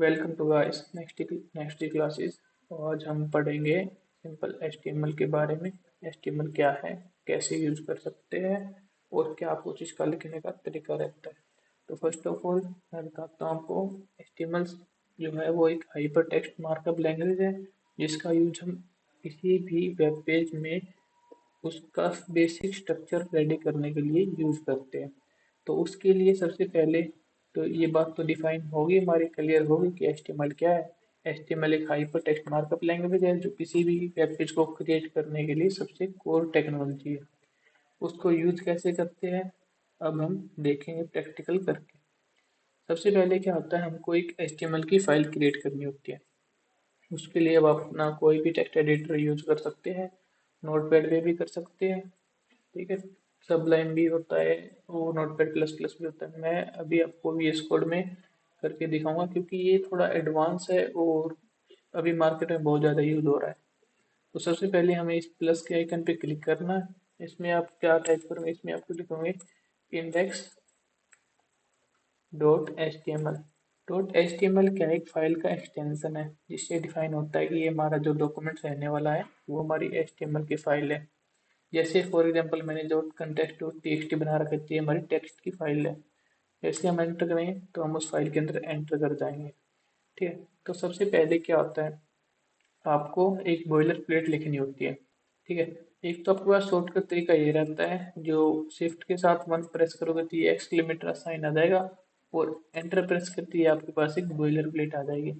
Welcome to guys next classes. तो आज हम पढ़ेंगे सिंपल HTML के बारे में। HTML क्या है, कैसे यूज कर सकते हैं और क्या कुछ इसका लिखने का तरीका रहता है। तो फर्स्ट ऑफ ऑल मैं बताता हूँ आपको। HTML जो है वो एक हाइपर टेक्स्ट मार्कअप लैंग्वेज है, जिसका यूज हम किसी भी वेब पेज में उसका बेसिक स्ट्रक्चर रेडी करने के लिए यूज करते हैं। तो उसके लिए सबसे पहले तो ये बात तो डिफाइन होगी, हमारी क्लियर होगी कि HTML क्या है। HTML एक हाइपर टेक्स्ट मार्कअप लैंग्वेज है जो किसी भी वेब पेज को क्रिएट करने के लिए सबसे कोर टेक्नोलॉजी है। उसको यूज कैसे करते हैं अब हम देखेंगे प्रैक्टिकल करके। सबसे पहले क्या होता है, हमको एक HTML की फाइल क्रिएट करनी होती है। उसके लिए अब आप अपना कोई भी टेक्स्ट एडिटर यूज कर सकते हैं, नोटपैड पे भी कर सकते हैं, ठीक है। सबलाइन भी होता है, वो नोटपैड प्लस प्लस भी होता है। मैं अभी आपको VS कोड में करके दिखाऊंगा क्योंकि ये थोड़ा एडवांस है और अभी मार्केट में बहुत ज़्यादा यूज हो रहा है। तो सबसे पहले हमें इस प्लस के आइकन पे क्लिक करना है। इसमें आप क्या टाइप करोगे, इसमें आपको लिखोगे इंडेक्स .html क्या है, एक फाइल का एक्सटेंशन है जिससे डिफाइन होता है कि ये हमारा जो डॉक्यूमेंट रहने वाला है वो हमारी HTML की फाइल है। जैसे फॉर एग्जांपल मैंने जो कंटेक्स्ट और TXT बना रखी थी, हमारी टेक्स्ट की फाइल है। जैसे हम एंटर करेंगे तो हम उस फाइल के अंदर एंटर कर जाएंगे, ठीक है। तो सबसे पहले क्या होता है, आपको एक बॉयलर प्लेट लिखनी होती है, ठीक है। एक तो आपके पास शॉर्टकट तरीका ये रहता है, जो शिफ्ट के साथ 1 प्रेस करोगे तो ये एक्सक्लेमेटर साइन आ जाएगा और एंटर प्रेस करते ही आपके पास एक बॉयलर प्लेट आ जाएगी।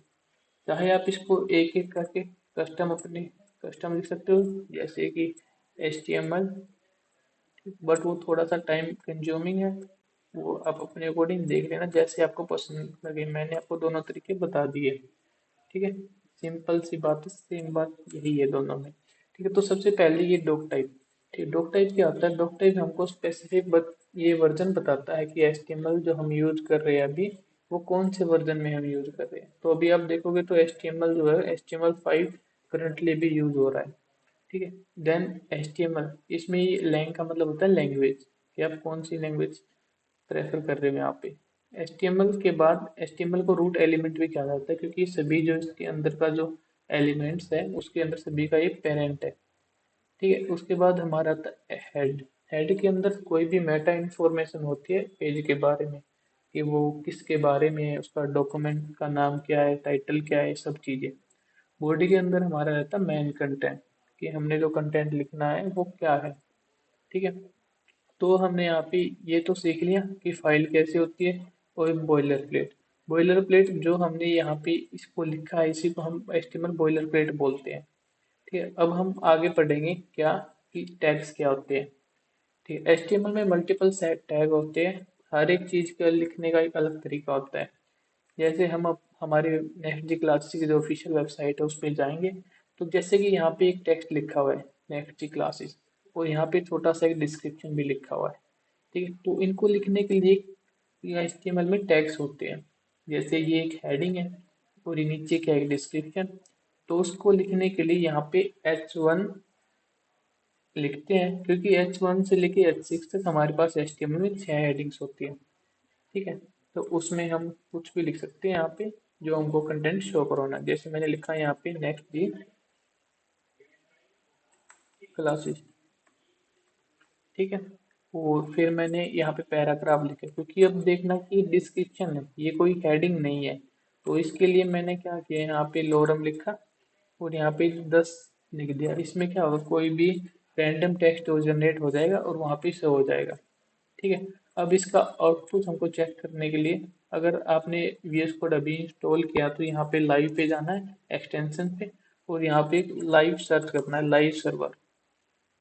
चाहे आप इसको एक एक करके कस्टम लिख सकते हो, जैसे कि HTML, बट वो थोड़ा सा टाइम कंज्यूमिंग है। वो आप अपने अकॉर्डिंग देख लेना जैसे आपको पसंद लगे। मैंने आपको दोनों तरीके बता दिए, ठीक है। सिंपल सी बात है, सेम बात यही है दोनों में, ठीक है। तो सबसे पहले ये डॉक टाइप, ठीक है। डॉक टाइप क्या होता है, डॉक टाइप हमको स्पेसिफिक ये वर्जन बताता है कि HTML जो हम यूज कर रहे हैं अभी वो कौन से वर्जन में हम यूज कर रहे हैं। तो अभी आप देखोगे तो HTML जो है HTML5 करंटली भी यूज हो रहा है, ठीक है। देन HTML, इसमें ये लैंग का मतलब होता है लैंग्वेज, कि आप कौन सी लैंग्वेज प्रेफर कर रहे हो यहाँ पे। HTML के बाद HTML को रूट एलिमेंट भी कहा जाता है क्योंकि सभी जो इसके अंदर का जो एलिमेंट्स है उसके अंदर सभी का ये पेरेंट है, ठीक है। उसके बाद हमारा आता है हेड। हेड के अंदर कोई भी मेटा इंफॉर्मेशन होती है पेज के बारे में, कि वो किसके बारे में है, उसका डॉक्यूमेंट का नाम क्या है, टाइटल क्या है, सब चीज़ें। बॉडी के अंदर हमारा रहता है मेन कंटेंट, कि हमने जो कंटेंट लिखना है वो क्या है, ठीक है। तो हमने यहाँ पे ये तो सीख लिया कि फाइल कैसे होती है। और बॉयलर प्लेट जो हमने यहाँ पे इसको लिखा है इसी को हम HTML बॉयलर प्लेट बोलते हैं, ठीक है। अब हम आगे पढ़ेंगे क्या, कि टैग्स क्या होते हैं, ठीक है। HTML में मल्टीपल सेट टैग होते हैं, हर एक चीज़ का लिखने का एक अलग तरीका होता है। जैसे हम अब हमारे नेक्स्ट जी क्लासेस की जो ऑफिशियल वेबसाइट है उस पर जाएंगे, तो जैसे कि यहाँ पे एक टेक्स्ट लिखा हुआ है नेक्स्ट जी क्लासेस, और यहाँ पे छोटा सा एक डिस्क्रिप्शन भी लिखा हुआ है, ठीक है। तो इनको लिखने के लिए HTML में टैग्स होते हैं। जैसे ये एक हेडिंग है और ये नीचे क्या है, एक डिस्क्रिप्शन। तो उसको लिखने के लिए यहाँ पे H1 लिखते हैं, क्योंकि H1 से लेके H6 तक हमारे पास HTML में 6 हेडिंग्स होती है, ठीक है। तो उसमें हम कुछ भी लिख सकते हैं यहाँ पे जो हमको कंटेंट शो करवाना है। जैसे मैंने लिखा है यहाँ पे नेक्स्ट जी क्लासेस, ठीक है। और फिर मैंने यहाँ पे पैराग्राफ लिखा क्योंकि अब देखना कि डिस्क्रिप्शन है, ये कोई हेडिंग नहीं है। तो इसके लिए मैंने क्या किया, यहाँ पे लोरम लिखा और यहाँ पे 10 लिख दिया। इसमें क्या होगा, कोई भी रैंडम टेक्स्ट जनरेट हो जाएगा और वहाँ पे शो हो जाएगा, ठीक है। अब इसका आउटपुट हमको चेक करने के लिए, अगर आपने VS कोड अभी इंस्टॉल किया तो यहाँ पे लाइव पे जाना है एक्सटेंशन पे, और यहाँ पे लाइव सर्च करना है, लाइव सर्वर,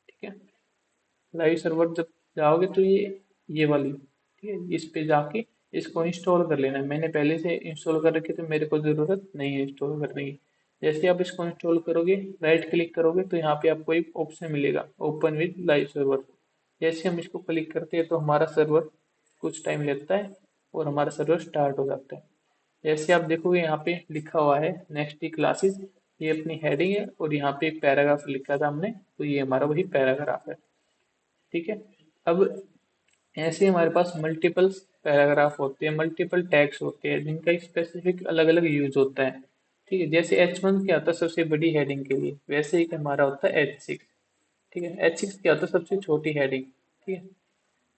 ठीक है। लाइव सर्वर जब जाओगे तो ये वाली, ठीक है, इस पे जाके इसको इंस्टॉल कर लेना है। मैंने पहले से इंस्टॉल कर रखी तो मेरे को ज़रूरत नहीं है इंस्टॉल करने की। जैसे आप इसको इंस्टॉल करोगे, राइट क्लिक करोगे तो यहाँ पे आपको एक ऑप्शन मिलेगा ओपन विद लाइव सर्वर। जैसे हम इसको क्लिक करते हैं तो हमारा सर्वर कुछ टाइम लेता है और हमारा सर्वर स्टार्ट हो जाता है। जैसे आप देखोगे यहाँ पे लिखा हुआ है नेक्स्ट डी क्लासेस, ये अपनी हेडिंग है और यहाँ पे एक पैराग्राफ लिखा था हमने, तो ये हमारा वही पैराग्राफ है, ठीक है। अब ऐसे हमारे पास मल्टीपल पैराग्राफ होते हैं, मल्टीपल टैग्स होते हैं जिनका स्पेसिफिक अलग अलग यूज होता है। ठीक है, जैसे H1 क्या होता है सबसे बड़ी हेडिंग के लिए, वैसे ही हमारा होता है H6। ठीक है, H6 क्या होता है सबसे छोटी हेडिंग। ठीक है,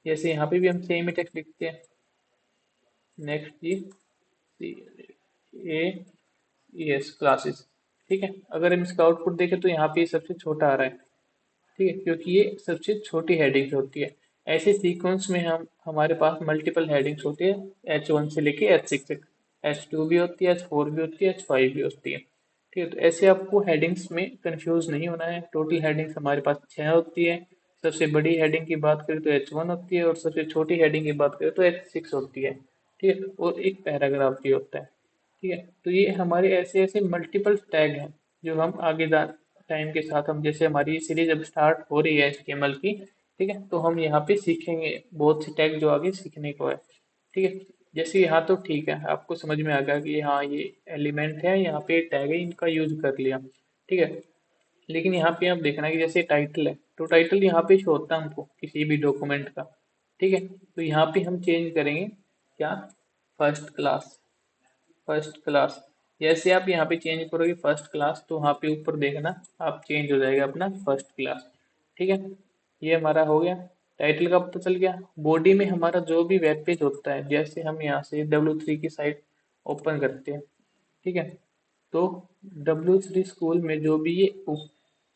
जैसे यहाँ पे भी हम सेम ही टेक्स्ट लिखते हैं, next G A S classes. ठीक है, अगर हम इसका आउटपुट देखें तो यहाँ पे ये सबसे छोटा आ रहा है। ठीक है, क्योंकि ये सबसे छोटी हेडिंग्स होती है। ऐसे सीक्वेंस में हम हमारे पास मल्टीपल हेडिंग्स होती है, H1 से लेके H6 तक। H2 भी होती है, H4 भी होती है, H5 भी होती है। ठीक है, तो ऐसे आपको हेडिंग्स में कंफ्यूज नहीं होना है। टोटल हेडिंग्स हमारे पास 6 होती है। सबसे बड़ी हेडिंग की बात करें तो H1 होती है, और सबसे छोटी हेडिंग की बात करें तो H6 होती है। ठीक है, और एक पैराग्राफ भी होता है। ठीक है, तो ये हमारे ऐसे ऐसे मल्टीपल टैग हैं जो हम आगे टाइम के साथ, हम जैसे हमारी सीरीज अब स्टार्ट हो रही है HTML की। ठीक है, तो हम यहाँ पे सीखेंगे बहुत से टैग जो आगे सीखने को है। ठीक है, जैसे यहाँ तो ठीक है, आपको समझ में आ गया कि हाँ ये एलिमेंट है, यहाँ पे टैग है, इनका यूज कर लिया। ठीक है, लेकिन यहाँ पे आप देखना कि जैसे टाइटल है, तो टाइटल यहाँ पे शो होता है हमको किसी भी डॉक्यूमेंट का। ठीक है, तो यहाँ पे हम चेंज करेंगे क्या, फर्स्ट क्लास। फर्स्ट क्लास, जैसे आप यहाँ पे चेंज करोगे फर्स्ट क्लास, तो वहाँ पे ऊपर देखना आप चेंज हो जाएगा अपना फर्स्ट क्लास। ठीक है, ये हमारा हो गया। टाइटल का पता चल गया। बॉडी में हमारा जो भी वेब पेज होता है, जैसे हम यहाँ से W3 की साइट ओपन करते हैं। ठीक है, तो W3 स्कूल में जो भी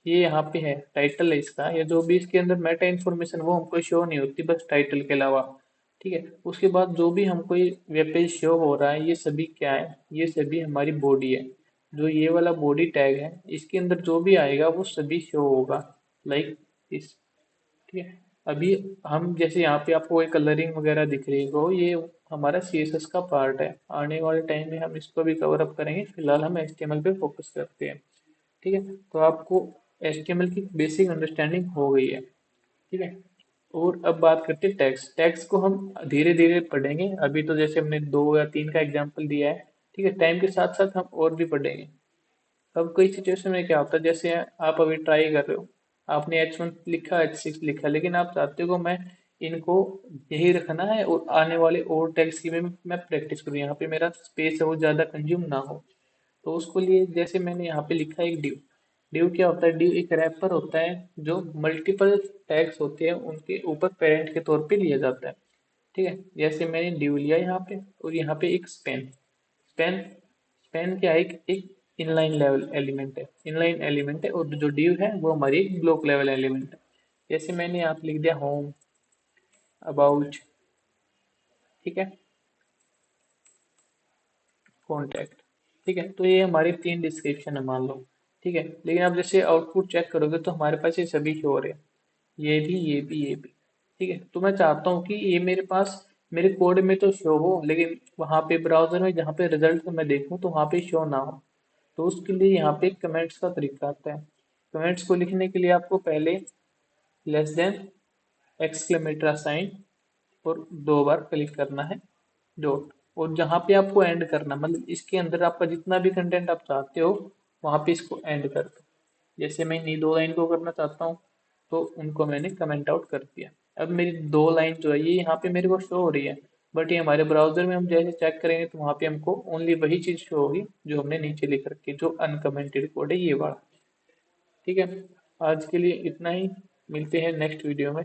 ये यहाँ पे है टाइटल है इसका, या जो भी इसके अंदर मेटा इन्फॉर्मेशन वो हमको शो नहीं होती, बस टाइटल के अलावा। ठीक है, उसके बाद जो भी हमको ये वेब पेज शो हो रहा है, ये सभी क्या है, ये सभी हमारी बॉडी है। जो ये वाला बॉडी टैग है, इसके अंदर जो भी आएगा वो सभी शो होगा, लाइक इस। ठीक है, अभी हम जैसे यहाँ पे आपको एक कलरिंग वगैरह दिख रही हो, ये हमारा CSS का पार्ट है। आने वाले टाइम में हम इसको भी कवर अप करेंगे, फिलहाल हम HTML पे फोकस करते हैं। ठीक है, तो आपको HTML की बेसिक अंडरस्टैंडिंग हो गई है। ठीक है, और अब बात करते हैं टैग्स। टैग्स को हम धीरे धीरे पढ़ेंगे, अभी तो जैसे हमने 2 या 3 का एग्जाम्पल दिया है। ठीक है, टाइम के साथ साथ हम और भी पढ़ेंगे। अब कई सिचुएशन में क्या होता है, जैसे आप अभी ट्राई कर रहे हो, आपने H1 लिखा, H6 लिखा, लेकिन आप चाहते हो मैं इनको यही रखना है और आने वाले और टैग्स की भी मैं प्रैक्टिस करूँ, यहाँ पे मेरा स्पेस है वो ज़्यादा कंज्यूम ना हो। तो उसको लिए जैसे मैंने यहाँ पे लिखा है एक डिव। डिव क्या होता है, डिव एक रैपर होता है जो मल्टीपल टैग्स होते हैं उनके ऊपर पेरेंट के तौर पे लिया जाता है। ठीक है, जैसे मैंने डिव लिया यहाँ पे, और यहाँ पे एक स्पैन। स्पैन स्पैन क्या है, एक इनलाइन लेवल एलिमेंट है, इनलाइन एलिमेंट है, और जो डिव है वो हमारी एक ब्लॉक लेवल एलिमेंट है। जैसे मैंने यहाँ पे लिख दिया होम, अबाउट, ठीक है, कॉन्टैक्ट। ठीक है, तो ये हमारी 3 डिस्क्रिप्शन है मान लो। ठीक है, लेकिन आप जैसे आउटपुट चेक करोगे तो हमारे पास ये सभी शो हो रहे हैं, ये भी, ये भी, ये भी। ठीक है, तो मैं चाहता हूँ कि ये मेरे पास मेरे कोड में तो शो हो, लेकिन वहाँ पे ब्राउजर में जहाँ पे रिजल्ट मैं देखूँ तो वहाँ पे शो ना हो। तो उसके लिए यहाँ पे कमेंट्स का तरीका आता है। कमेंट्स को लिखने के लिए आपको पहले लेस देन, एक्सक्लेमेटरी साइन, और 2 बार क्लिक करना है, डॉट, और जहाँ पे आपको एंड करना, मतलब इसके अंदर आपका जितना भी कंटेंट आप चाहते हो वहाँ पे इसको एंड कर दो। जैसे मैं इन्हीं 2 लाइन को करना चाहता हूँ, तो उनको मैंने कमेंट आउट कर दिया। अब मेरी 2 लाइन जो है ये यहाँ पे मेरे को शो हो रही है, बट ये हमारे ब्राउजर में हम जैसे चेक करेंगे तो वहाँ पे हमको ओनली वही चीज़ शो होगी जो हमने नीचे लिख रखी है, जो अनकमेंटेड कोड है ये वाला। ठीक है, आज के लिए इतना ही, मिलते हैं नेक्स्ट वीडियो में।